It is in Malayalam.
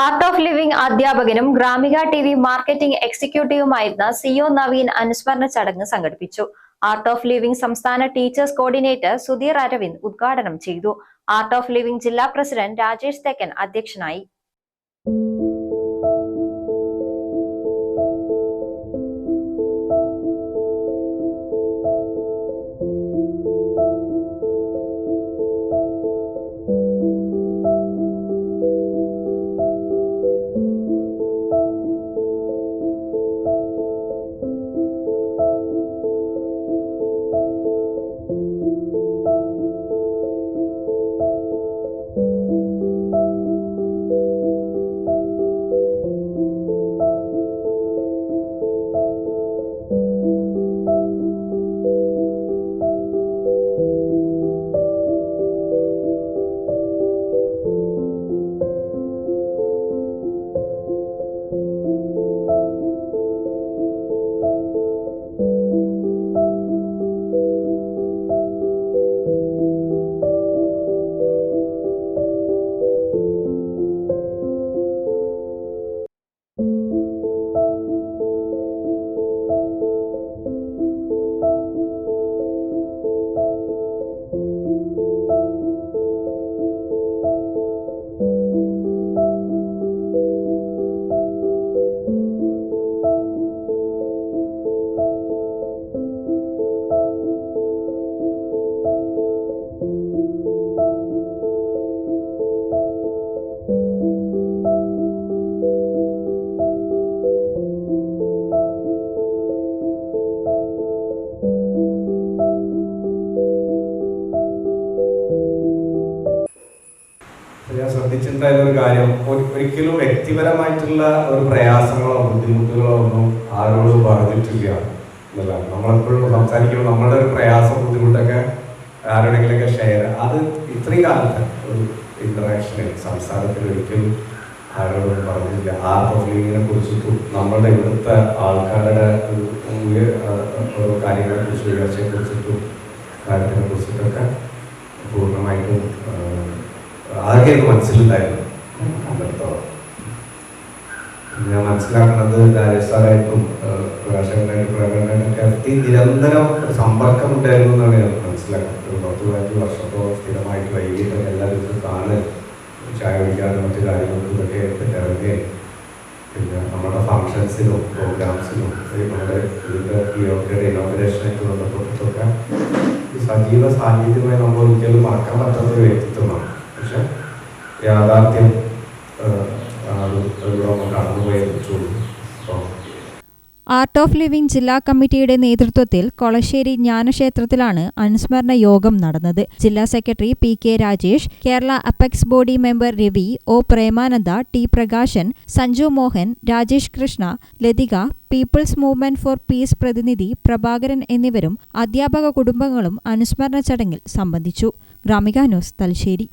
ആർട്ട് ഓഫ് ലിവിംഗ് അധ്യാപകനും ഗ്രാമിക ടി.വി. മാർക്കറ്റിംഗ് എക്സിക്യൂട്ടീവുമായിരുന്ന സിഒ നവീൻ അനുസ്മരണ ചടങ്ങ് സംഘടിപ്പിച്ചു. ആർട്ട് ഓഫ് ലിവിംഗ് സംസ്ഥാന ടീച്ചേഴ്സ് കോർഡിനേറ്റർ സുധീർ അരവിന്ദ് ഉദ്ഘാടനം ചെയ്തു. ആർട്ട് ഓഫ് ലിവിംഗ് ജില്ലാ പ്രസിഡന്റ് രാജേഷ് തെക്കൻ അധ്യക്ഷനായി. ഞാൻ ശ്രദ്ധിച്ചിട്ടുണ്ടായിരുന്ന ഒരു കാര്യം, ഒരിക്കലും വ്യക്തിപരമായിട്ടുള്ള ഒരു പ്രയാസങ്ങളോ ബുദ്ധിമുട്ടുകളോ ഒന്നും ആരോടും പറഞ്ഞിട്ടില്ല എന്നുള്ളതാണ്. നമ്മളെപ്പോഴും സംസാരിക്കുമ്പോൾ നമ്മളുടെ ഒരു പ്രയാസം ബുദ്ധിമുട്ടൊക്കെ ആരോടെങ്കിലൊക്കെ ഷെയർ, അത് ഇത്രയും കാലത്ത് ഒരു ഇന്ററാക്ഷനിൽ സംസാരത്തിൽ ഒരിക്കലും ആരോടും പറഞ്ഞില്ല. ആർട്ട് ഓഫ് ലിവിങ്ങിനെ കുറിച്ചിട്ടും നമ്മളുടെ ഇവിടുത്തെ ആൾക്കാരുടെ ഓരോ കാര്യങ്ങളെ കുറിച്ച് ഉയർച്ചയെ കുറിച്ചിട്ടും കാര്യത്തിനെ കുറിച്ചിട്ടൊക്കെ പൂർണ്ണമായിട്ടും ആകെ മനസ്സിലുണ്ടായിരുന്നു. അന്നത്തോളം ഞാൻ മനസ്സിലാക്കുന്നത് രാജേഷ് സാറായിട്ടും പ്രകാശനായിട്ടും നിരന്തരം സമ്പർക്കം ഉണ്ടായിരുന്നു എന്നാണ് ഞാൻ മനസ്സിലാക്കുന്നത്. ഒരു 10-15 വർഷത്തോളം സ്ഥിരമായിട്ട് വൈകിട്ട് എല്ലാ ദിവസവും കാണുക, ചായ കുടിക്കാനും മറ്റു കാര്യങ്ങൾക്കും ഇതൊക്കെ ഇറങ്ങുകയും പിന്നെ നമ്മുടെ ഫങ്ഷൻസിനും പ്രോഗ്രാംസിനും നമ്മുടെ ഇതിൻ്റെ യോഗയുടെ ഇനോഗ്രേഷനായിട്ട് ബന്ധപ്പെട്ടിട്ടൊക്കെ സജീവ സാന്നിധ്യമായി നമ്മൾ ഒരിക്കലും മറക്കാൻ പറ്റാത്തൊരു വ്യക്തിത്വമാണ്. പക്ഷെ യാഥാർത്ഥ്യം ആർട്ട് ഓഫ് ലിവിംഗ് ജില്ലാ കമ്മിറ്റിയുടെ നേതൃത്വത്തിൽ കൊളശ്ശേരി ജ്ഞാനക്ഷേത്രത്തിലാണ് അനുസ്മരണ യോഗം നടന്നത്. ജില്ലാ secretary P K. Rajesh, Kerala apex body member Ravi, O. Premananda, T. Prakashan, Sanju Mohan, Rajesh Krishna, Latika, people's movement for peace പ്രതിനിധി പ്രഭാകരൻ എന്നിവരും അധ്യാപക കുടുംബങ്ങളും അനുസ്മരണ ചടങ്ങിൽ സംബന്ധിച്ചു. ഗ്രാമിക ന്യൂസ്, തലശ്ശേരി.